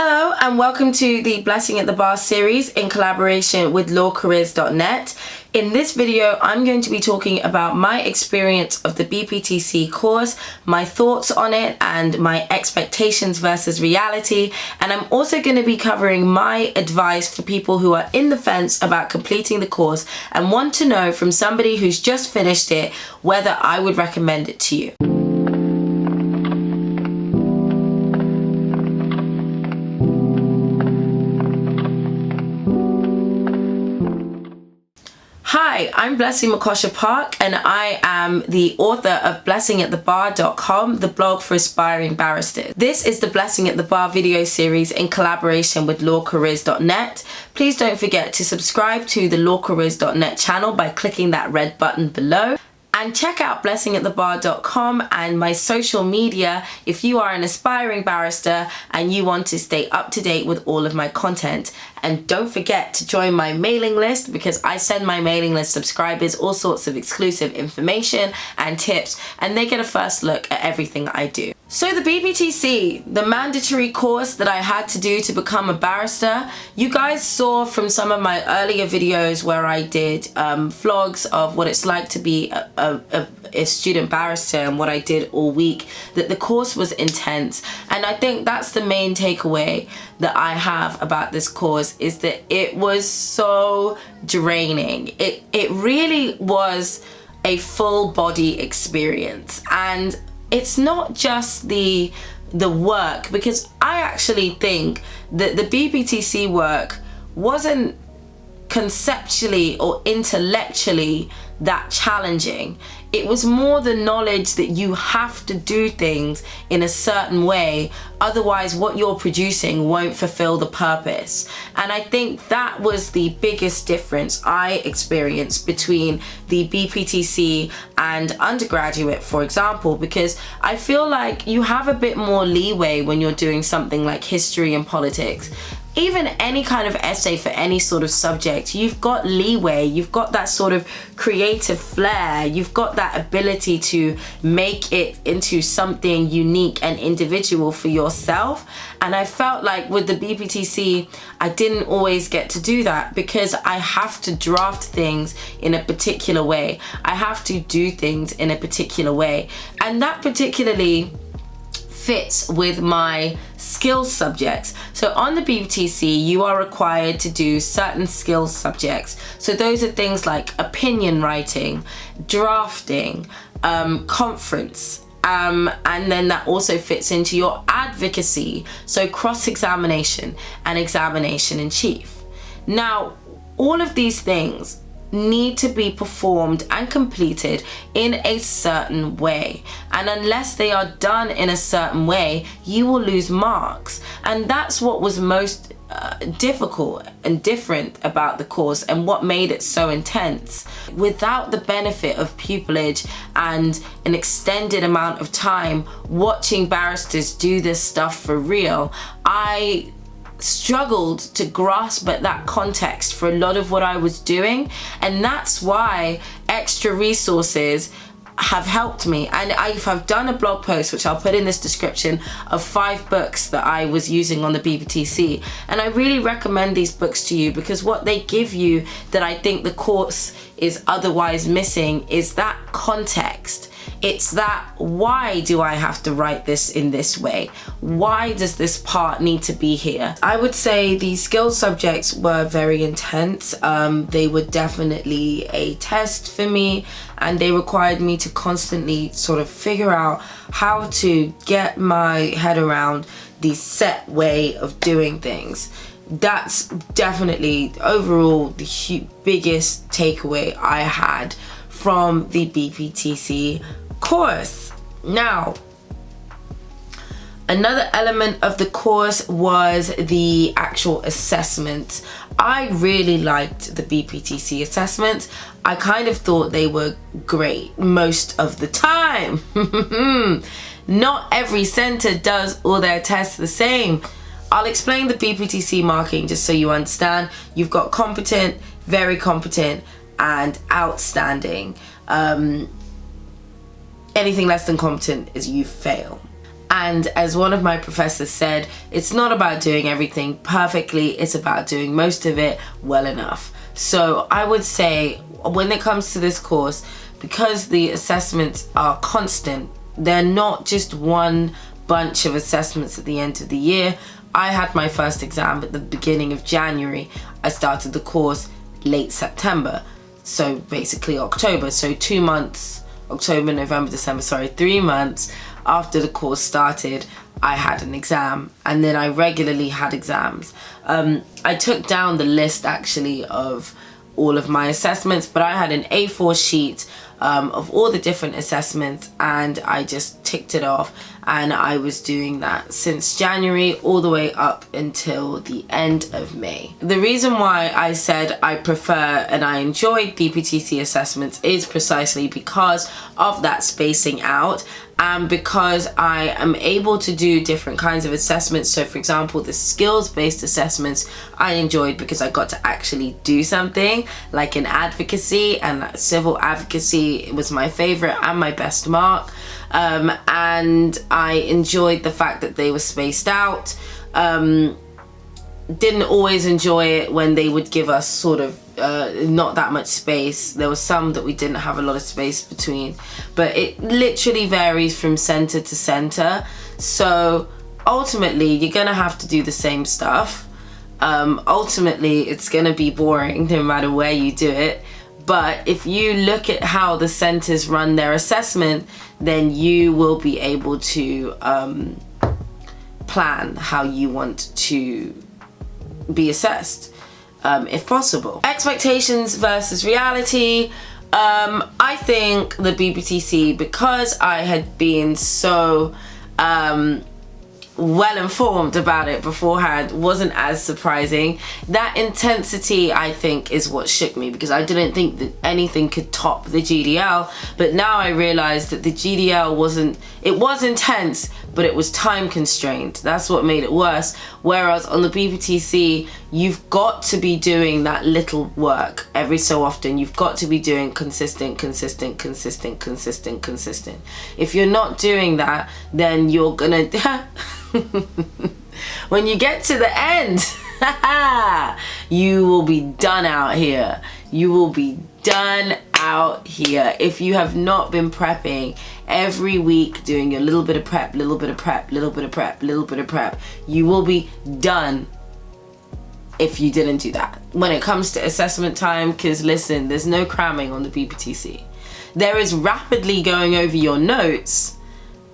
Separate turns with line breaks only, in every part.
Hello and welcome to the Blessing at the Bar series in collaboration with lawcareers.net. In this video, I'm going to be talking about my experience of the BPTC course, my thoughts on it and my expectations versus reality. And I'm also going to be covering my advice for people who are in the fence about completing the course and want to know from somebody who's just finished it whether I would recommend it to you. Hi, I'm Blessing Makosha Park and I am the author of blessingatthebar.com, the blog for aspiring barristers. This is the Blessing at the Bar video series in collaboration with lawcareers.net. Please don't forget to subscribe to the lawcareers.net channel by clicking that red button below. And check out blessingatthebar.com and my social media if you are an aspiring barrister and you want to stay up to date with all of my content. And don't forget to join my mailing list because I send my mailing list subscribers all sorts of exclusive information and tips, and they get a first look at everything I do. So the BPTC, the mandatory course that I had to do to become a barrister, you guys saw from some of my earlier videos where I did vlogs of what it's like to be a student barrister and what I did all week, that the course was intense. And I think that's the main takeaway that I have about this course, is that it was so draining. It really was a full body experience. And it's not just the work, because I actually think that the BPTC work wasn't conceptually or intellectually that challenging. It was more the knowledge that you have to do things in a certain way, otherwise what you're producing won't fulfill the purpose. And I think that was the biggest difference I experienced between the BPTC and undergraduate, for example, because I feel like you have a bit more leeway when you're doing something like history and politics. Even any kind of essay for any sort of subject, you've got leeway, you've got that sort of creative flair, you've got that ability to make it into something unique and individual for yourself. And I felt like with the BPTC, I didn't always get to do that because I have to draft things in a particular way. I have to do things in a particular way. And that particularly fits with my skills subjects. So on the BPTC, you are required to do certain skills subjects. So those are things like opinion writing, drafting, conference, and then that also fits into your advocacy. So cross-examination and examination in chief. Now, all of these things need to be performed and completed in a certain way, and unless they are done in a certain way, you will lose marks. And that's what was most difficult and different about the course and what made it so intense. Without the benefit of pupillage and an extended amount of time watching barristers do this stuff for real, I struggled to grasp at that context for a lot of what I was doing. And that's why extra resources have helped me. And I've done a blog post, which I'll put in this description, of 5 books that I was using on the BPTC. And I really recommend these books to you because what they give you that I think the course is otherwise missing is that context. It's that, why do I have to write this in this way? Why does this part need to be here? I would say the skills subjects were very intense. They were definitely a test for me, and they required me to constantly sort of figure out how to get my head around the set way of doing things. That's definitely overall the biggest takeaway I had from the BPTC course. Now, another element of the course was the actual assessment. I really liked the BPTC assessments. I kind of thought they were great most of the time. Not every center does all their tests the same. I'll explain the BPTC marking just so you understand. You've got competent, very competent, and outstanding. Anything less than competent is you fail. And as one of my professors said, it's not about doing everything perfectly, it's about doing most of it well enough. So I would say when it comes to this course, because the assessments are constant, they're not just one bunch of assessments at the end of the year. I had my first exam at the beginning of January. I started the course late September, so basically October. So 2 months, October, November, December, 3 months after the course started, I had an exam, and then I regularly had exams. I took down the list actually of all of my assessments, but I had an A4 sheet of all the different assessments, and I just ticked it off, and I was doing that since January all the way up until the end of May. The reason why I said I prefer and I enjoy BPTC assessments is precisely because of that spacing out, and because I am able to do different kinds of assessments. So for example, the skills-based assessments I enjoyed because I got to actually do something, like in advocacy, and civil advocacy was my favorite and my best mark. And I enjoyed the fact that they were spaced out. Didn't always enjoy it when they would give us sort of not that much space. There was some that we didn't have a lot of space between, but it literally varies from center to center. So ultimately you're gonna have to do the same stuff. Ultimately it's gonna be boring no matter where you do it. But if you look at how the centers run their assessment, then you will be able to plan how you want to be assessed, if possible. Expectations versus reality. I think the BPTC, because I had been so well informed about it beforehand, wasn't as surprising. That intensity, I think, is what shook me, because I didn't think that anything could top the GDL. But now I realized that the GDL it was intense, but it was time constrained. That's what made it worse. Whereas on the BPTC, you've got to be doing that little work every so often. You've got to be doing consistent. If you're not doing that, then you're gonna when you get to the end, you will be done out here. You will be done out here if you have not been prepping every week, doing your little bit of prep, little bit of prep, little bit of prep, little bit of prep. You will be done if you didn't do that. When it comes to assessment time, because listen, there's no cramming on the BPTC. There is rapidly going over your notes,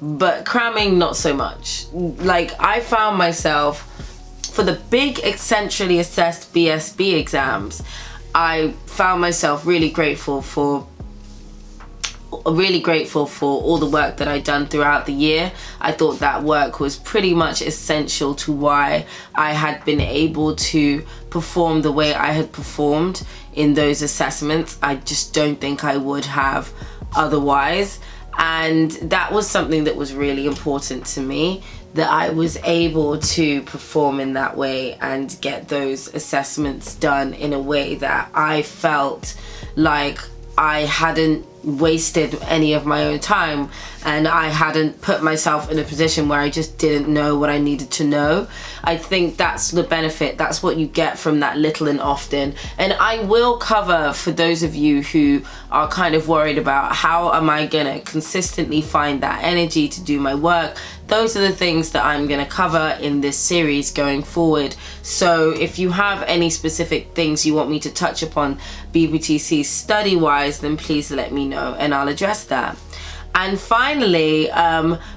but cramming not so much. Like, I found myself, for the big centrally assessed BSB exams, I found myself really grateful for all the work that I'd done throughout the year. I thought that work was pretty much essential to why I had been able to perform the way I had performed in those assessments. I just don't think I would have otherwise. And that was something that was really important to me, that I was able to perform in that way and get those assessments done in a way that I felt like I hadn't wasted any of my own time, and I hadn't put myself in a position where I just didn't know what I needed to know. I think that's the benefit. That's what you get from that little and often. And I will cover, for those of you who are kind of worried about how am I gonna consistently find that energy to do my work, those are the things that I'm gonna cover in this series going forward. So if you have any specific things you want me to touch upon BPTC study wise, then please let me know and I'll address that. And finally,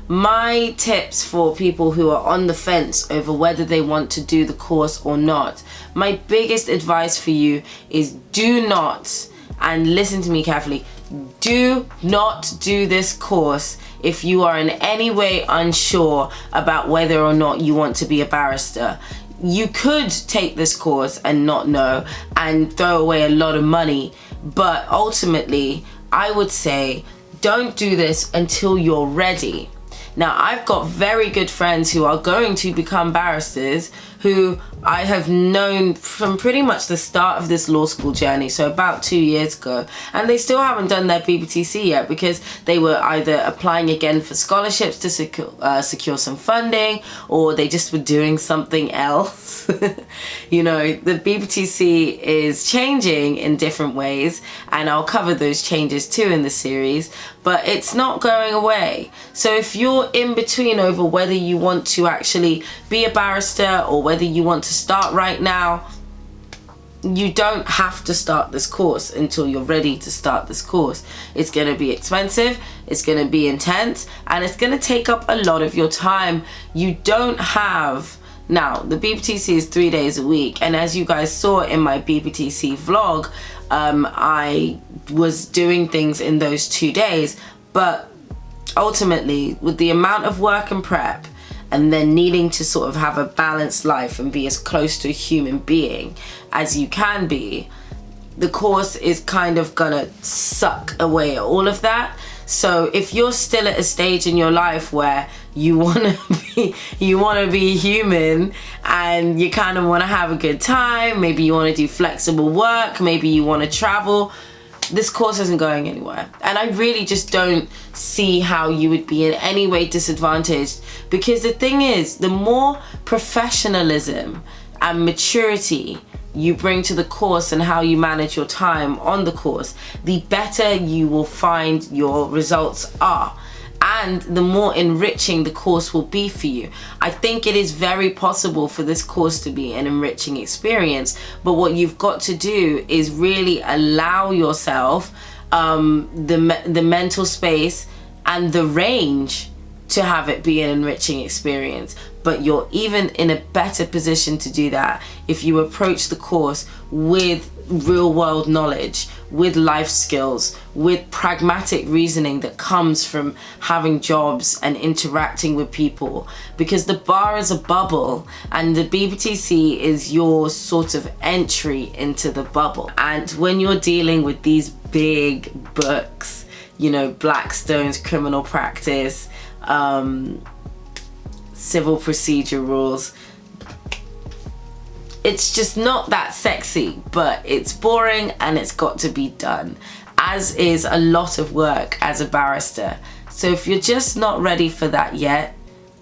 my tips for people who are on the fence over whether they want to do the course or not. My biggest advice for you is do not, and listen to me carefully, do not do this course if you are in any way unsure about whether or not you want to be a barrister. You could take this course and not know and throw away a lot of money, but ultimately I would say don't do this until you're ready. Now, I've got very good friends who are going to become barristers who I have known from pretty much the start of this law school journey, so about 2 years ago, and they still haven't done their BPTC yet because they were either applying again for scholarships to secure some funding, or they just were doing something else. You know, the BPTC is changing in different ways, and I'll cover those changes too in the series, but it's not going away. So if you're in between over whether you want to actually be a barrister or whether you want to start right now, you don't have to start this course until you're ready to start this course. It's going to be expensive, it's going to be intense, and it's going to take up a lot of your time. You don't have... Now, the BPTC is 3 days a week, and as you guys saw in my BPTC vlog, I was doing things in those 2 days, but ultimately, with the amount of work and prep, and then needing to sort of have a balanced life and be as close to a human being as you can be, the course is kind of gonna suck away at all of that. So if you're still at a stage in your life where you wanna be human and you kind of wanna have a good time, maybe you wanna do flexible work, maybe you wanna travel, this course isn't going anywhere. And I really just don't see how you would be in any way disadvantaged, because the thing is, the more professionalism and maturity you bring to the course and how you manage your time on the course, the better you will find your results are, and the more enriching the course will be for you. I think it is very possible for this course to be an enriching experience, but what you've got to do is really allow yourself the mental space and the range to have it be an enriching experience. But you're even in a better position to do that if you approach the course with real world knowledge, with life skills, with pragmatic reasoning that comes from having jobs and interacting with people. Because the bar is a bubble, and the BPTC is your sort of entry into the bubble. And when you're dealing with these big books, you know, Blackstone's criminal practice, civil procedure rules, it's just not that sexy, but it's boring and it's got to be done, as is a lot of work as a barrister. So if you're just not ready for that yet,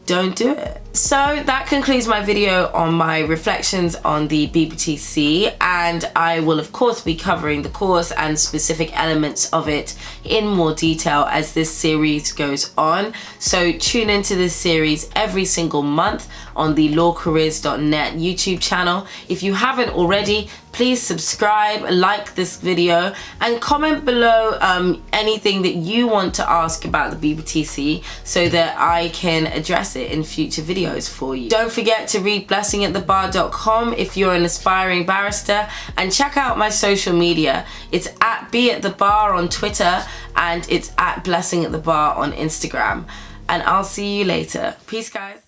don't do it. So that concludes my video on my reflections on the BPTC, and I will of course be covering the course and specific elements of it in more detail as this series goes on. So tune into this series every single month on the lawcareers.net YouTube channel. If you haven't already, please subscribe, like this video, and comment below anything that you want to ask about the BPTC so that I can address it in future videos for you. Don't forget to read blessingatthebar.com if you're an aspiring barrister, and check out my social media. It's at @BeAtTheBar on Twitter, and it's at blessingatthebar on Instagram. And I'll see you later. Peace, guys.